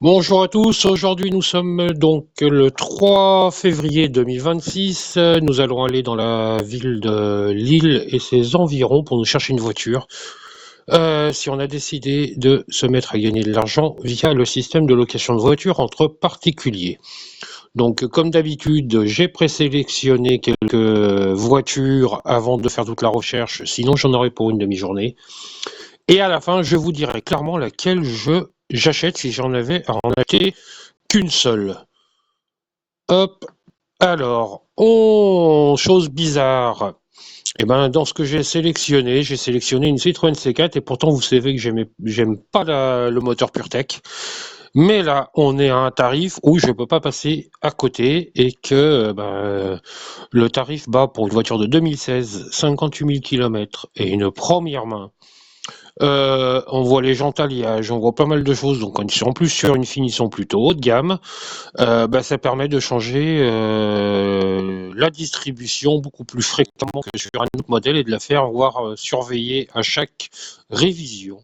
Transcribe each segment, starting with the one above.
Bonjour à tous, aujourd'hui nous sommes donc le 3 février 2026. Nous allons aller dans la ville de Lille et ses environs pour nous chercher une voiture. Si on a décidé de se mettre à gagner de l'argent via le système de location de voitures entre particuliers. Donc comme d'habitude, j'ai présélectionné quelques voitures avant de faire toute la recherche, sinon j'en aurais pour une demi-journée. Et à la fin, je vous dirai clairement laquelle j'achète si j'en avais à en acheter qu'une seule. Hop, alors, chose bizarre. Eh ben, dans ce que j'ai sélectionné une Citroën C4 et pourtant vous savez que j'aime pas le moteur PureTech. Mais là, on est à un tarif où je peux pas passer à côté et que le tarif bas pour une voiture de 2016, 58 000 km et une première main. On voit les jantes alliage, on voit pas mal de choses, donc on est en plus sur une finition plutôt haut de gamme. Ça permet de changer la distribution beaucoup plus fréquemment que sur un autre modèle et de la faire surveiller à chaque révision.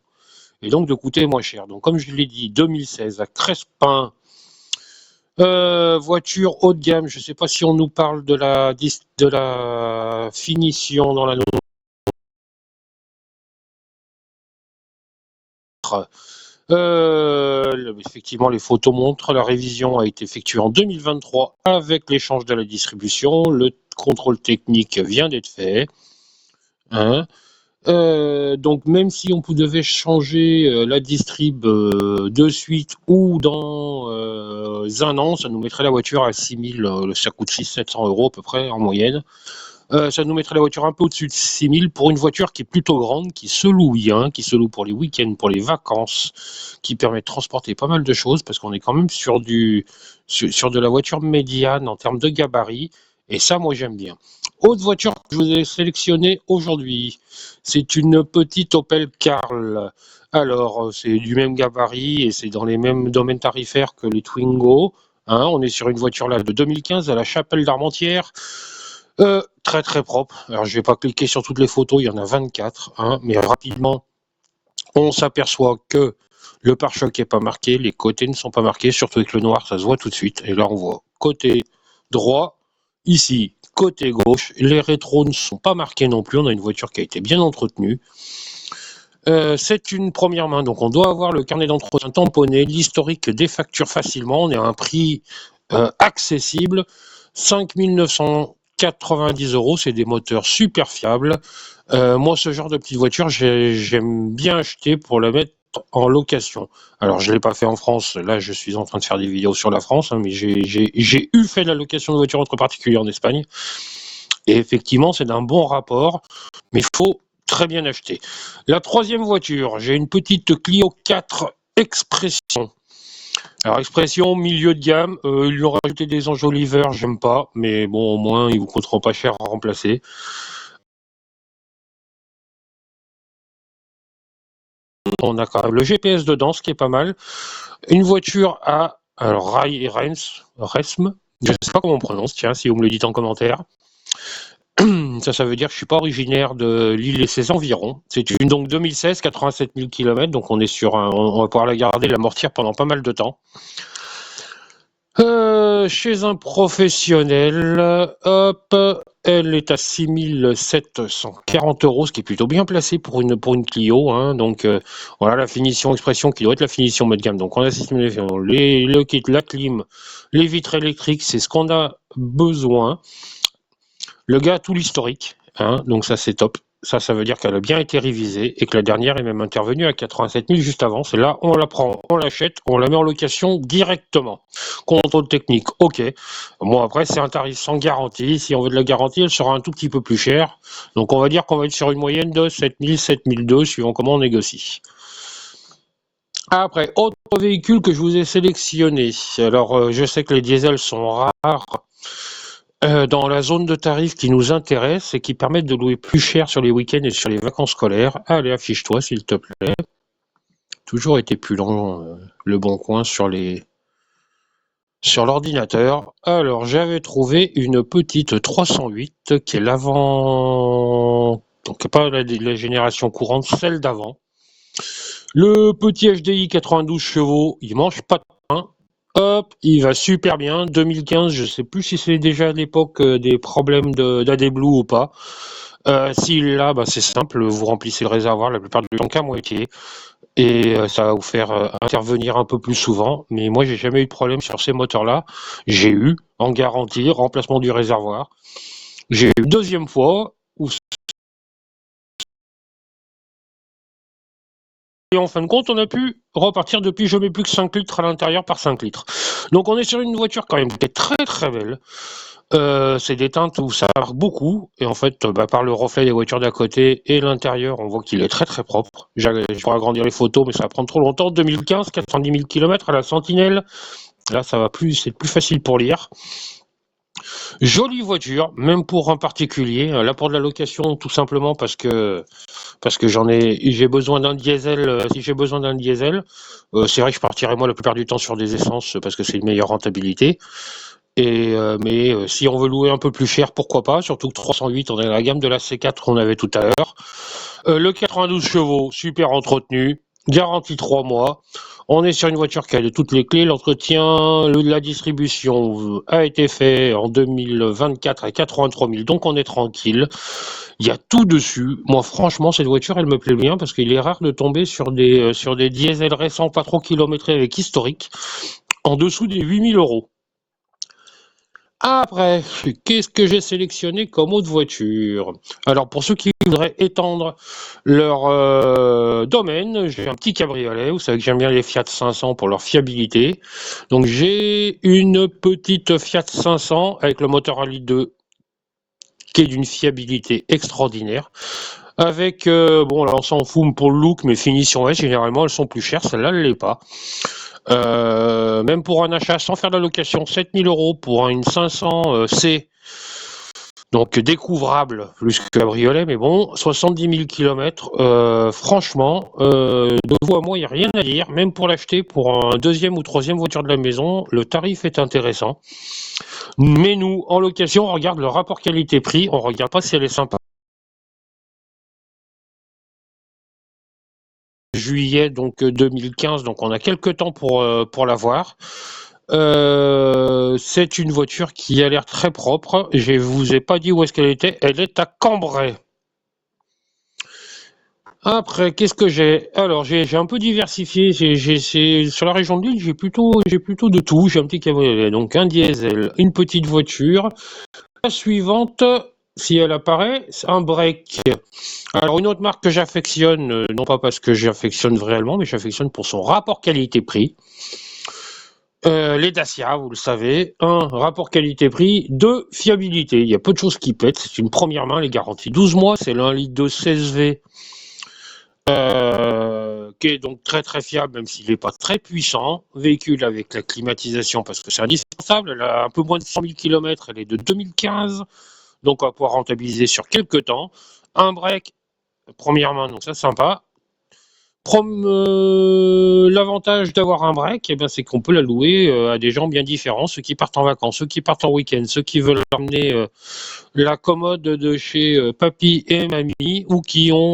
Et donc de coûter moins cher. Donc comme je l'ai dit, 2016 à Crespin, voiture haut de gamme. Je ne sais pas si on nous parle de la finition dans la nôtre. Effectivement, les photos montrent la révision a été effectuée en 2023 avec l'échange de la distribution. Le contrôle technique vient d'être fait. Hein. Donc même si on devait changer la distrib de suite ou dans un an, ça nous mettrait la voiture à 6 000, ça coûte 600-700 € à peu près en moyenne. Ça nous mettrait la voiture un peu au-dessus de 6 000 pour une voiture qui est plutôt grande, qui se loue bien, qui se loue pour les week-ends, pour les vacances, qui permet de transporter pas mal de choses parce qu'on est quand même sur de la voiture médiane en termes de gabarit. Et ça, moi, j'aime bien. Autre voiture que je vous ai sélectionnée aujourd'hui, c'est une petite Opel Karl. Alors, c'est du même gabarit et c'est dans les mêmes domaines tarifaires que les Twingo. Hein, on est sur une voiture là de 2015 à la Chapelle d'Armentières. Très très propre. Alors je vais pas cliquer sur toutes les photos, il y en a 24, hein, mais rapidement, on s'aperçoit que le pare-choc n'est pas marqué, les côtés ne sont pas marqués, surtout avec le noir, ça se voit tout de suite. Et là, on voit côté droit, ici, côté gauche. Les rétros ne sont pas marqués non plus. On a une voiture qui a été bien entretenue. C'est une première main, donc on doit avoir le carnet d'entretien tamponné, l'historique des factures facilement. On est à un prix accessible, 5 990 €. C'est des moteurs super fiables. Moi, ce genre de petite voiture, j'aime bien acheter pour la mettre en location. Alors, je ne l'ai pas fait en France. Là, je suis en train de faire des vidéos sur la France, hein, mais j'ai fait de la location de voitures entre particuliers en Espagne. Et effectivement, c'est d'un bon rapport, mais il faut très bien acheter. La troisième voiture, j'ai une petite Clio 4 Expression. Alors, Expression, milieu de gamme, ils lui ont rajouté des enjoliveurs, j'aime pas, mais bon, au moins, ils vous coûteront pas cher à remplacer. On a quand même le GPS dedans, ce qui est pas mal. Une voiture à, alors, Resm, je sais pas comment on prononce, tiens, si vous me le dites en commentaire. Ça veut dire que je suis pas originaire de Lille et ses environs. C'est une donc 2016, 87 000 km, donc on va pouvoir la garder, l'amortir pendant pas mal de temps. Chez un professionnel, hop, elle est à 6 740 €, ce qui est plutôt bien placé pour une Clio. Hein, donc voilà la finition Expression qui doit être la finition mode gamme. Donc on a le kit, la clim, les vitres électriques, c'est ce qu'on a besoin. Le gars a tout l'historique, hein, donc ça c'est top. Ça veut dire qu'elle a bien été révisée et que la dernière est même intervenue à 87 000 juste avant. C'est là, on la prend, on l'achète, on la met en location directement. Contrôle technique, ok. Bon, après, c'est un tarif sans garantie. Si on veut de la garantie, elle sera un tout petit peu plus chère. Donc, on va dire qu'on va être sur une moyenne de 7 000, 7 200, suivant comment on négocie. Après, autre véhicule que je vous ai sélectionné. Alors, je sais que les diesels sont rares. Dans la zone de tarif qui nous intéresse et qui permettent de louer plus cher sur les week-ends et sur les vacances scolaires. Allez, affiche-toi s'il te plaît. Toujours été plus lent, le bon coin sur l'ordinateur. Alors, j'avais trouvé une petite 308 qui est l'avant, donc pas la génération courante, celle d'avant. Le petit HDI 92 chevaux, il mange pas de Hop, il va super bien. 2015, je sais plus si c'est déjà à l'époque des problèmes d'AdBlue ou pas. S'il est là, bah, c'est simple, vous remplissez le réservoir la plupart du temps qu'à moitié. Et ça va vous faire intervenir un peu plus souvent. Mais moi, j'ai jamais eu de problème sur ces moteurs-là. J'ai eu, en garantie, remplacement du réservoir. J'ai eu une deuxième fois où et en fin de compte, on a pu repartir depuis je mets plus que 5 litres à l'intérieur par 5 litres. Donc on est sur une voiture quand même qui est très très belle. C'est des teintes où ça marque beaucoup. Et en fait, bah, par le reflet des voitures d'à côté et l'intérieur, on voit qu'il est très très propre. Je pourrais agrandir les photos, mais ça va prendre trop longtemps. 2015, 90 000 km à la Sentinelle. Là, ça va plus, c'est plus facile pour lire. Jolie voiture, même pour un particulier. Là, pour de la location, tout simplement parce que j'ai besoin d'un diesel. Si j'ai besoin d'un diesel, c'est vrai que je partirai moi la plupart du temps sur des essences parce que c'est une meilleure rentabilité. Mais si on veut louer un peu plus cher, pourquoi pas. Surtout que 308, on est dans la gamme de la C4 qu'on avait tout à l'heure. Le 92 chevaux, super entretenu, garantie 3 mois. On est sur une voiture qui a de toutes les clés. L'entretien, la distribution a été fait en 2024 à 83 000, donc on est tranquille. Il y a tout dessus. Moi, franchement, cette voiture, elle me plaît bien parce qu'il est rare de tomber sur des diesels récents, pas trop kilométrés avec historique, en dessous des 8 000 €. Après, qu'est-ce que j'ai sélectionné comme autre voiture? Alors, pour ceux qui voudraient étendre leur domaine, j'ai un petit cabriolet. Vous savez que j'aime bien les Fiat 500 pour leur fiabilité. Donc, j'ai une petite Fiat 500 avec le moteur à litre 2 qui est d'une fiabilité extraordinaire. Avec, bon, là, on s'en fout pour le look, mais finition S, généralement, elles sont plus chères. Celle-là, elle l'est pas. Même pour un achat sans faire de la location, 7 000 € pour une 500 C, donc découvrable plus que cabriolet, mais bon, 70 000 km, franchement, de vous à moi, il n'y a rien à dire, même pour l'acheter pour un deuxième ou troisième voiture de la maison, le tarif est intéressant. Mais nous, en location, on regarde le rapport qualité-prix, on regarde pas si elle est sympa. Juillet donc 2015, donc on a quelques temps pour l'avoir. C'est une voiture qui a l'air très propre. Je vous ai pas dit où est-ce qu'elle était. Elle est à Cambrai. Après, qu'est-ce que j'ai? Alors, j'ai un peu diversifié. Sur la région de Lille, j'ai plutôt de tout. J'ai un petit cabriolet, donc un diesel, une petite voiture. La suivante, si elle apparaît, c'est un break. Alors, une autre marque que j'affectionne, non pas parce que j'affectionne réellement, mais j'affectionne pour son rapport qualité-prix. Les Dacia, vous le savez, 1, rapport qualité-prix, 2, fiabilité. Il y a peu de choses qui pètent, c'est une première main, les garanties 12 mois, c'est le 1 litre de 16V, qui est donc très très fiable, même s'il n'est pas très puissant. Véhicule avec la climatisation, parce que c'est indispensable, elle a un peu moins de 100 000 km, elle est de 2015, donc on va pouvoir rentabiliser sur quelques temps. Un break, première main, donc ça sympa. L'avantage d'avoir un break, eh ben, c'est qu'on peut la louer à des gens bien différents, ceux qui partent en vacances, ceux qui partent en week-end, ceux qui veulent emmener la commode de chez papy et mamie ou qui ont